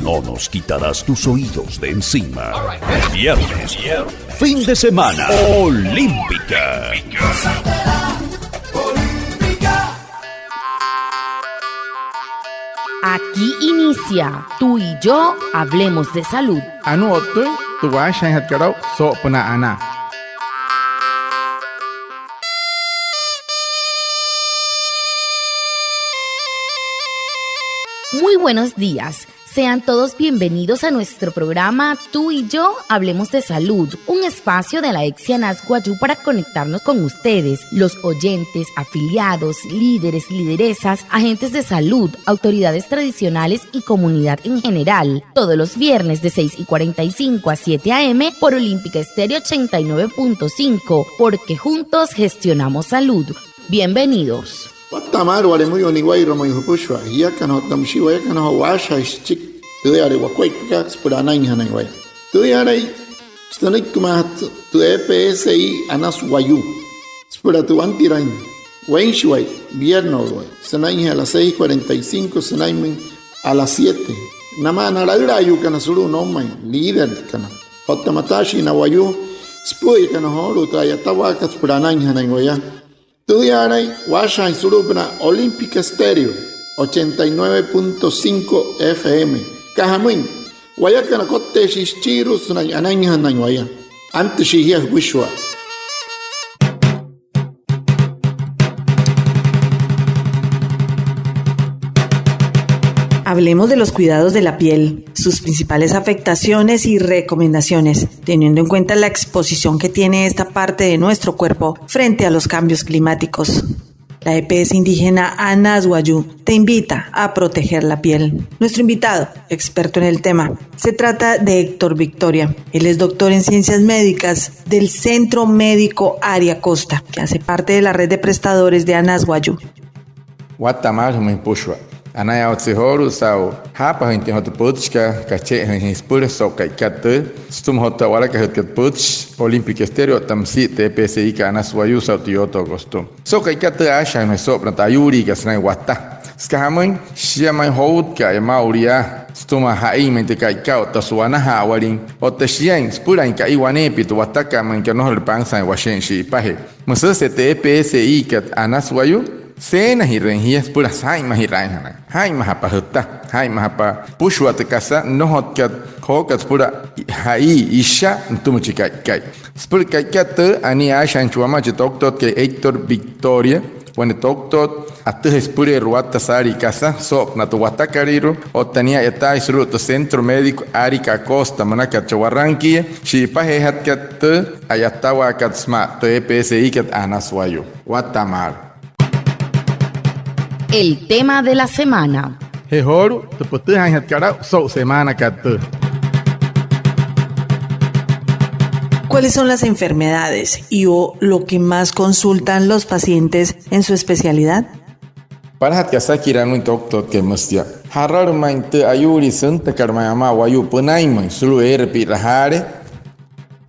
no nos quitarás tus oídos de encima. Viernes, fin de semana, Olímpica. Aquí inicia Tú y Yo Hablemos de Salud. Anu otu tuwa shanhat karau so puna ana. Muy buenos días. Sean todos bienvenidos a nuestro programa Tú y Yo Hablemos de Salud, un espacio de la ECSI Anazguayú para conectarnos con ustedes, los oyentes, afiliados, líderes, lideresas, agentes de salud, autoridades tradicionales y comunidad en general. Todos los viernes de 6:45 a 7 a.m. por Olímpica Estéreo 89.5, porque juntos gestionamos salud. Bienvenidos. Tamar wale muy oniguay romo yupushwa ya kano tamshiwa ya kano washa chik tuare wakwai kaks purana inhanai tuare stanik kumat tu EPSI anas wayu spura tu antiran wenshwai viernes sanai a las 6:45 sanai a las 7 nama naragra yu kana suru no mai líder kana hotamatashi na wayu spui kana horu ta ya tawakas purana inhanai ya Tudiaray, Washa y Surupna, Olímpica Estéreo, 89.5 FM. Cajamuin, Guayacanacote, Xischiros, Anaña, Nañuaya. Antes Xijia, Wishua. Hablemos de los cuidados de la piel, sus principales afectaciones y recomendaciones, teniendo en cuenta la exposición que tiene esta parte de nuestro cuerpo frente a los cambios climáticos. La EPS indígena Anazguayú te invita a proteger la piel. Nuestro invitado, experto en el tema, se trata de Héctor Victoria. Él es doctor en ciencias médicas del Centro Médico Aria Costa, que hace parte de la red de prestadores de Anazguayú. Anaya otsihoru sao hapa hinti hot putska kache hin spur so kaikat stum hot wala ka hot puts Olímpica Estéreo tamsi TPSI ka Anazguayú sa tioto agosto so kaikat asha me so pranta yuri ka snai wata skahamoin shiamai hot ka mauria stuma hai mente kaikau tasuana hawarin otashien spuran ka iwane pitu wataka man ka no pansa washen shi pahe musa se TPSI ka Anazguayú Sena hirenhias pura saima hiraihana. Haima hapa hutta, haima hapa pushwa te casa no hotkat hokat pura hai isha ntumuchikai kai. Spur kai kat ani ashan chuama je doktor ke Héctor Victoria, when doktor atu spure ruata sari casa sop na tu watakariro otania eta isru to Centro Médico Aria Costa manaka chawarranki shi pahe hatkat ayatawa katsma to EPSI kat Anazguayú. Watamar. El tema de la semana. Hehoru, te putuhan hat karau so semana katu. ¿Cuáles son las enfermedades y o lo que más consultan los pacientes en su especialidad? Para hat kasaki ranu doktor ke mustia. Harar mainte ayuri santa karmayama wayu punaimai sulu erpi rahare.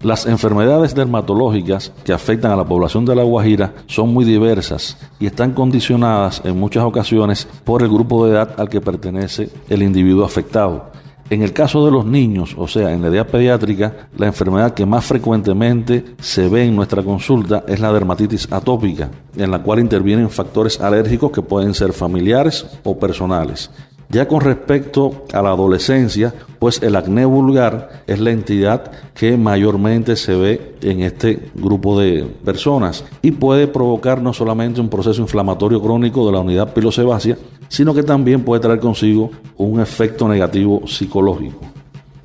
Las enfermedades dermatológicas que afectan a la población de La Guajira son muy diversas y están condicionadas en muchas ocasiones por el grupo de edad al que pertenece el individuo afectado. En el caso de los niños, o sea, en la edad pediátrica, la enfermedad que más frecuentemente se ve en nuestra consulta es la dermatitis atópica, en la cual intervienen factores alérgicos que pueden ser familiares o personales. Ya con respecto a la adolescencia, pues el acné vulgar es la entidad que mayormente se ve en este grupo de personas y puede provocar no solamente un proceso inflamatorio crónico de la unidad pilosebácea, sino que también puede traer consigo un efecto negativo psicológico.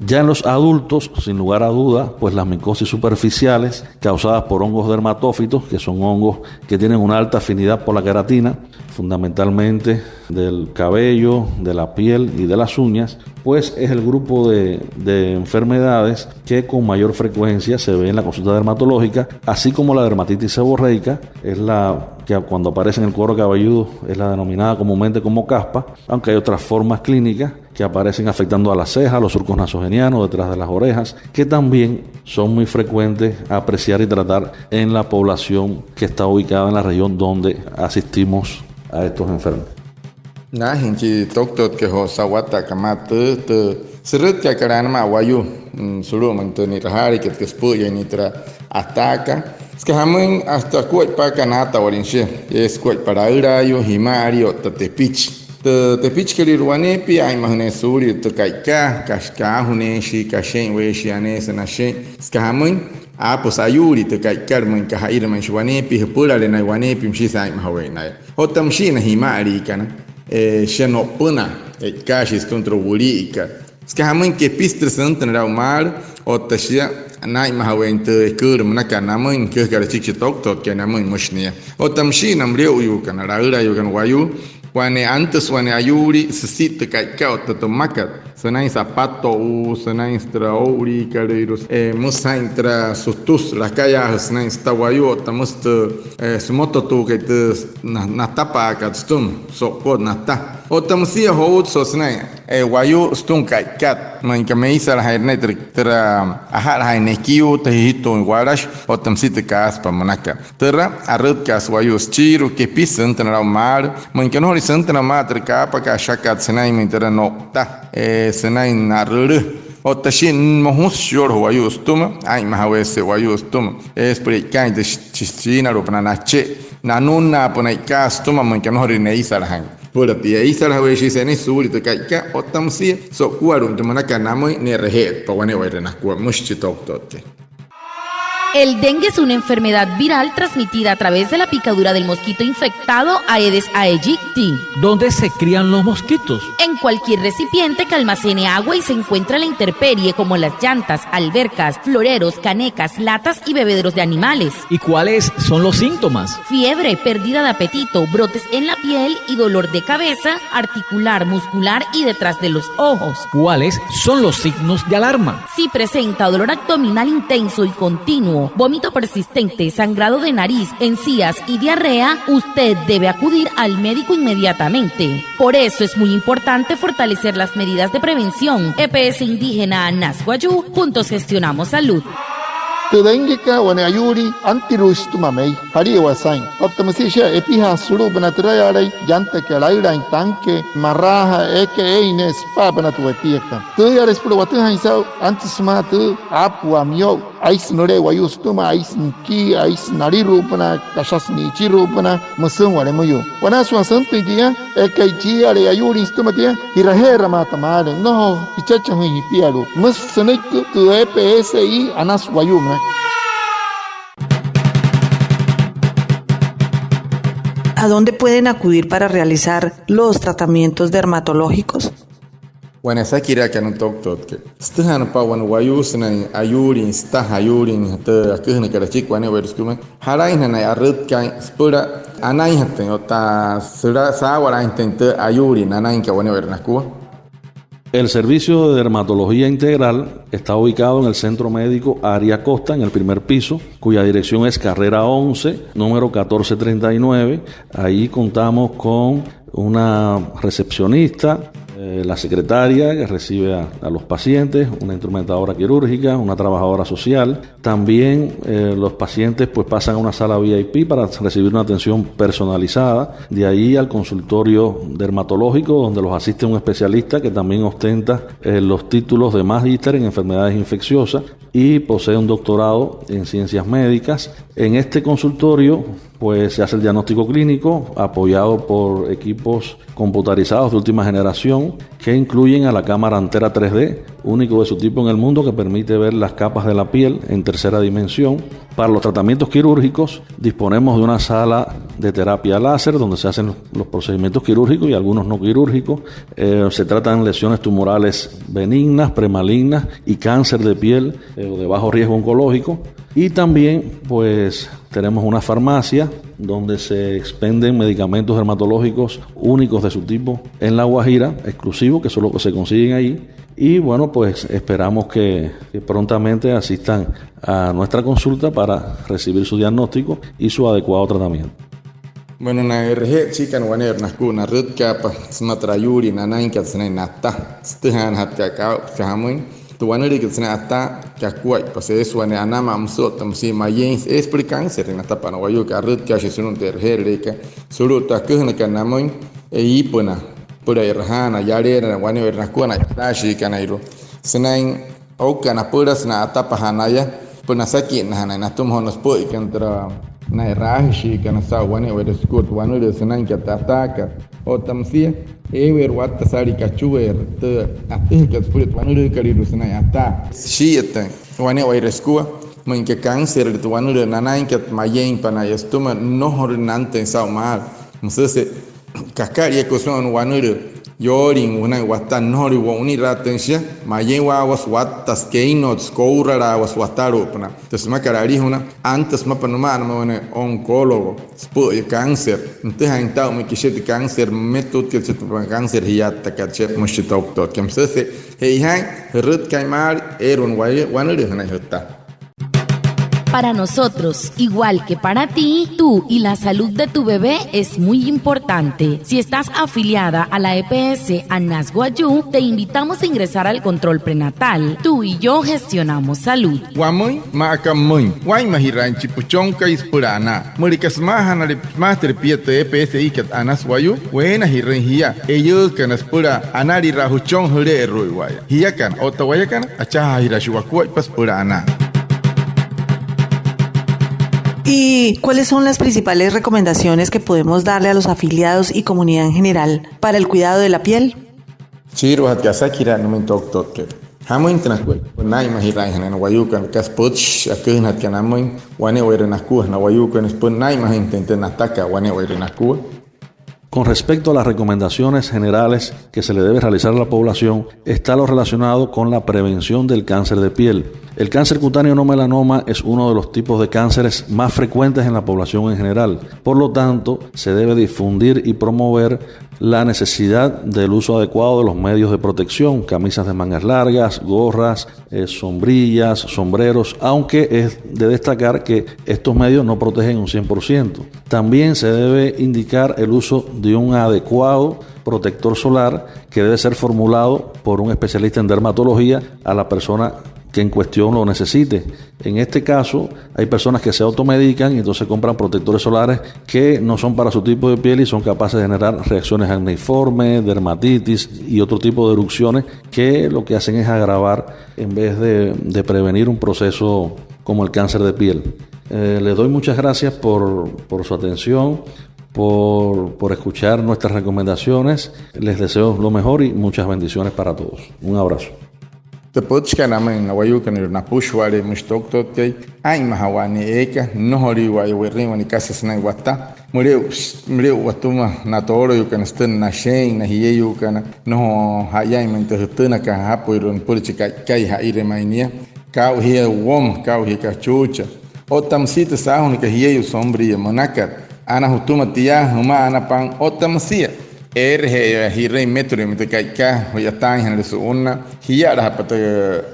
Ya en los adultos, sin lugar a dudas, pues las micosis superficiales causadas por hongos dermatófitos, que son hongos que tienen una alta afinidad por la queratina, fundamentalmente del cabello, de la piel y de las uñas, pues es el grupo de enfermedades que con mayor frecuencia se ve en la consulta dermatológica, así como la dermatitis seborreica, es la que cuando aparece en el cuero cabelludo es la denominada comúnmente como caspa, aunque hay otras formas clínicas que aparecen afectando a las cejas, los surcos nasogenianos, detrás de las orejas, que también son muy frecuentes a apreciar y tratar en la población que está ubicada en la región donde asistimos a estos enfermos. Na hinchi doctor que ho sawata kamate te Serut ka karana wayu suru manto ni rahari que te spuya ni tra ataca. Skahamun hasta kuat pa kanata warinche. Es kuat para irayo himario tatepich. Tepich que liruanepi ay mahune suri to kaika kashka huneshi kashen weshi anesa nashe. Skahamun pues ayuri te kaikar man kahair man shwanepi hepula le na wanepi mshisa ay mahawena. Hotamshi na himari kana. Sheno puna kashis controbulika. Skahamun que pistre santan ra mar otashia nai mahawente kurum na kanamun ke gara chikchi tok ke namun mushnia. Hotamshi namreu yu kana ra yu kan wayu. Wane antes wane ayuri sesite kaikau tatomakat senai zapato senai stra ori caleiros musain tra sustus la kaya senai stawayo tamust sumoto tu que te na tapa katstum so pod nata otamsia hout so senai wayo stun kaikat man kameisa la hairne tra ahal haine kiu te hito warash otamsite kas pa manaka terra arut kas wayo chiru que pisan tra mar man que no santa matre capa ka shakat senai mintera nokta senai narru otashin mohus shor wayu stuma ai mahawese wayu stuma espre kain de chichina ro panache nanuna ponai ka stuma man kan hori nei sarhan pura pia isar haweshi seni suri to ka otamsi so kuaru de manaka namoi ne rehet pa wane wairena ku mushchi toktote. El dengue es una enfermedad viral transmitida a través de la picadura del mosquito infectado Aedes aegypti. ¿Dónde se crían los mosquitos? En cualquier recipiente que almacene agua y se encuentra la intemperie, como las llantas, albercas, floreros, canecas, latas y bebederos de animales. ¿Y cuáles son los síntomas? Fiebre, pérdida de apetito, brotes en la piel y dolor de cabeza, articular, muscular y detrás de los ojos. ¿Cuáles son los signos de alarma? Si presenta dolor abdominal intenso y continuo, vómito persistente, sangrado de nariz, encías y diarrea, usted debe acudir al médico inmediatamente. Por eso es muy importante fortalecer las medidas de prevención. EPS Indígena Nasguayú, juntos gestionamos salud. Tedengika wane ayuri antirus tumamei hari wasain optimisha epiha suru banatrayarai jante ke laira tanke maraha ines pa banatuetieka tuyares pro watu haisau antisma tu apua mio ais nore wayus tuma ais ki ais nariru bana kashas ni chiru bana musun wale muyo wana swasan tigia ekaichi ale ayuri stumatia hirahera matamale no ichacha hui pialu musunik tu EPSI anas wayum. ¿A dónde pueden acudir para realizar los tratamientos dermatológicos? Bueno, esa kira que no toque. Están para cuando wayus na ayurin, está ayurin, te aquel que la chica ane verus como harai na arrut que spura anai hatten ota sura sawara intente ayurin anai que ane vernas Cuba. El servicio de dermatología integral está ubicado en el Centro Médico Aria Costa, en el primer piso, cuya dirección es Carrera 11, número 1439. Ahí contamos con una recepcionista, la secretaria que recibe a los pacientes, una instrumentadora quirúrgica, una trabajadora social. También los pacientes pues pasan a una sala VIP para recibir una atención personalizada. De ahí al consultorio dermatológico, donde los asiste un especialista que también ostenta los títulos de magíster en enfermedades infecciosas y posee un doctorado en ciencias médicas. En este consultorio pues se hace el diagnóstico clínico apoyado por equipos computarizados de última generación que incluyen a la cámara Antera 3D, único de su tipo en el mundo, que permite ver las capas de la piel en tercera dimensión. Para los tratamientos quirúrgicos disponemos de una sala de terapia láser donde se hacen los procedimientos quirúrgicos y algunos no quirúrgicos. Se tratan lesiones tumorales benignas, premalignas y cáncer de piel de bajo riesgo oncológico. Y también pues tenemos una farmacia donde se expenden medicamentos dermatológicos únicos de su tipo en La Guajira, exclusivos, que solo se consiguen ahí. Y bueno, pues esperamos que prontamente asistan a nuestra consulta para recibir su diagnóstico y su adecuado tratamiento. Bueno, na RG chikan waner nasku na rudka pa smatrayuri na nainka sene nata stehan hatta ka kahamun tu waneri que sene ata kakuai pa se suane anama amso tamsi mayens es cáncer na tapa na wayu ka rudka shi sunun RG reka suru ta kuhna kanamun ipuna pura irhana yarera wani irnakuna tashi kanairo senain okana pura sena atapa hanaya puna saki nahana natum honos po ikantra na irashi kana sa wani irskut wani senain kataka o tamsia ewer watta sari kachuer te atih katpurit wani karidu senai ata shieta wani irskua mungkin kanser itu wani nanain kat mayeng pana yastuma nohor nante sa mal musese kakari ekoson wani yoring una watan nori woni ratensha mayewa was watas keinots kourara was wataro pana tesma karari huna antes mapanuma mone oncólogo spo cáncer inte hanta me kishet cáncer metod que se cáncer hiat takachet mushit doctor kemse hey hay rut kaimar eron wani huna hota. Para nosotros, igual que para ti, tú y la salud de tu bebé es muy importante. Si estás afiliada a la EPS Anas Guayú, te invitamos a ingresar al control prenatal. Tú y yo gestionamos salud. Wamoy, maakamoy, guay mahiranchi puchonka ispurana. Murikas mahana master piete EPS ikat Anas Guayú, buena hirenhia. Ellos canas pura anari rahuchon hore ruiwaya. Hiakan, otawayakan, achaha hirashuakua paspurana. ¿Y cuáles son las principales recomendaciones que podemos darle a los afiliados y comunidad en general para el cuidado de la piel? Chiro hat gasakira no men tok ke. Hamo internaskul. Nai mahirai hanan wayukan kaspoch akun hat kanamoin wane werenasku na wayukan spun nai mahintente nataka wane werenasku. Con respecto a las recomendaciones generales que se le debe realizar a la población, está lo relacionado con la prevención del cáncer de piel. El cáncer cutáneo no melanoma es uno de los tipos de cánceres más frecuentes en la población en general. Por lo tanto, se debe difundir y promover la necesidad del uso adecuado de los medios de protección, camisas de mangas largas, gorras, sombrillas, sombreros, aunque es de destacar que estos medios no protegen un 100%. También se debe indicar el uso de un adecuado protector solar que debe ser formulado por un especialista en dermatología a la persona que en cuestión lo necesite. En este caso, hay personas que se automedican y entonces compran protectores solares que no son para su tipo de piel y son capaces de generar reacciones acneiformes, dermatitis y otro tipo de erupciones que lo que hacen es agravar en vez de prevenir un proceso como el cáncer de piel. Les doy muchas gracias por su atención, por escuchar nuestras recomendaciones. Les deseo lo mejor y muchas bendiciones para todos. Un abrazo. Te potska namen na wayukan na pushwale mushtoktot kay ay mahawani eka no hori way werrin ni kasas na wata mureu watuma na toro yukan sten na shein na hiye yukan no hayai mente hutuna ka hapoiron politika kai haire mainia kau hiye wom kau hiye ka chucha otam sita sahun ka hiye sombria monakat ana hutuma tia huma ana pan otam sia hirei metro me ka hoyatan han su una hiya da pat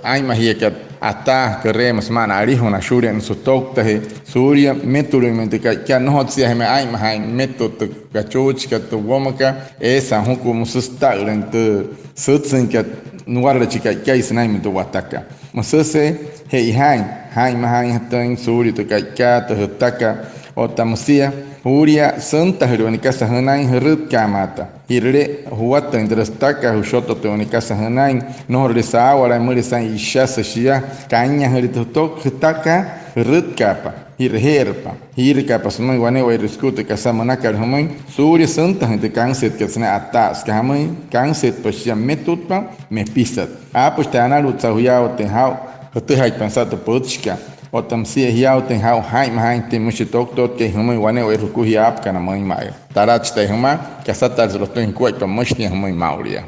ai ma hiya ka ata keremos mana ari hona shuri en su tokta he surya metro me ka no hot sia me ai ma hai metro ka choch ka to womaka esa hukum sustalent sutsen ka nuar chika ka isnai me to wataka mosese hei hai ma hai hatan surya to ka to taka otamusia Huria Santa Heronica Sahanain Herut Kamata. Hirre Huata Indrastaka Hushoto Teonica Sahanain, no Resawara Murisan Ishasa Shia, Kanya Heritotok Hitaka, Herut Kapa, Hirherpa, Hirkapa Samai Wanewa Rescuta Casamanaka Homain, Suria Santa Hente Kanset Kasna Atas, Kamai, Kanset Pashia Metutpa, Mepisat. Apostana Lutsahuya Tenhau, Hotuhai Pansato Potchka. Otam sia hiau ten hau hai mahai tem mushitok tot ke humai wane o ruku hiap kana mãe mai tarach te huma que essa tarde lo tem coi para mostrar humai mauria.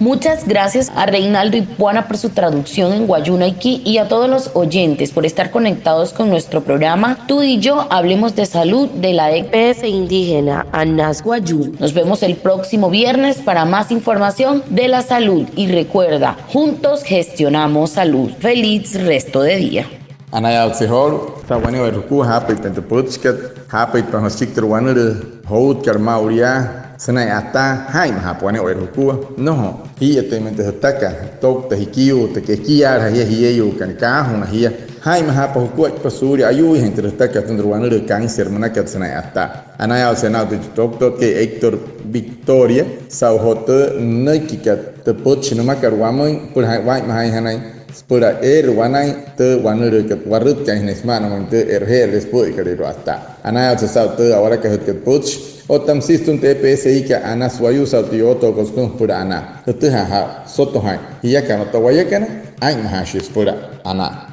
Muchas gracias a Reinaldo Ipuana por su traducción en Guayunaiki y a todos los oyentes por estar conectados con nuestro programa Tú y yo hablemos de salud de la EPS indígena Anas Guayú. Nos vemos el próximo viernes para más información de la salud y recuerda, juntos gestionamos salud. Feliz resto de día. Anaya oxihor, tawane o ruku hapit tente putskat, hapit pa hosikter wanere, hout karmauria. Senai ata hai mahapone o rukua no hiya te mente taka tok te hikiu te kekiar hiya hiya yu kan ka huna hiya hai mahapa hukuat pasuri ayu gente destaca tundruan de cáncer manakat sanai atta anaya senau de doctor ke Héctor Victoria sau hote nakika te poch no makar wamoi pur hai wai mahai hanai spura wanai te wanure ke warut kan hismana monte her después que ro atta anaya se sau te ahora que het poch otam sistun TPSI ka ana swayu sau ti oto koskun pura ana te ha soto hai hiya kana to waya kana ai mahashis pura ana